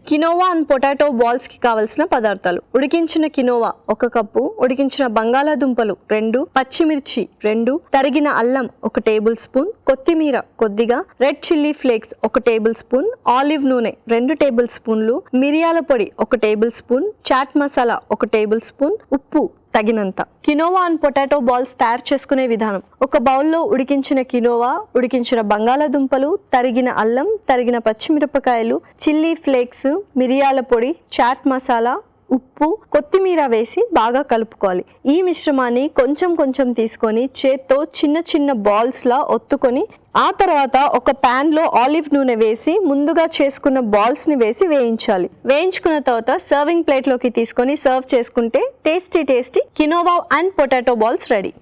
Quinoa and potato balls కి కావలసిన పదార్థాలు: ఉడికించిన కినోవా 1 కప్పు, ఉడికించిన బంగాళాదుంపలు 2, పచ్చిమిర్చి 2, తరిగిన అల్లం 1 టేబుల్ స్పూన్, కొత్తిమీర కొద్దిగా, red chilli flakes 1 tablespoon, olive నూనె 2 టేబుల్ స్పూన్లు, మిరియాల పొడి 1 tablespoon, chaat masala 1 tablespoon, ఉప్పు తగినంత. కినోవా అండ్ పొటాటో బాల్స్ తయారు చేసుకునే విధానం: ఒక బౌల్లో ఉడికించిన కినోవా, ఉడికించిన బంగాళాదుంపలు, తరిగిన అల్లం, తరిగిన పచ్చిమిరపకాయలు, చిల్లీ ఫ్లేక్స్, మిరియాల పొడి, చాట్ మసాలా, ఉప్పు, కొత్తిమీర వేసి బాగా కలుపుకోవాలి. ఈ మిశ్రమాన్ని కొంచెం కొంచెం తీసుకొని చేత్తో చిన్న చిన్న బాల్స్ లా ఒత్తుకొని ఆ తర్వాత ఒక పాన్ లో ఆలివ్ నూనె వేసి ముందుగా చేసుకున్న బాల్స్ ని వేసి వేయించాలి. వేయించుకున్న తర్వాత సర్వింగ్ ప్లేట్ లోకి తీసుకొని సర్వ్ చేసుకుంటే tasty quinoa and potato balls ready.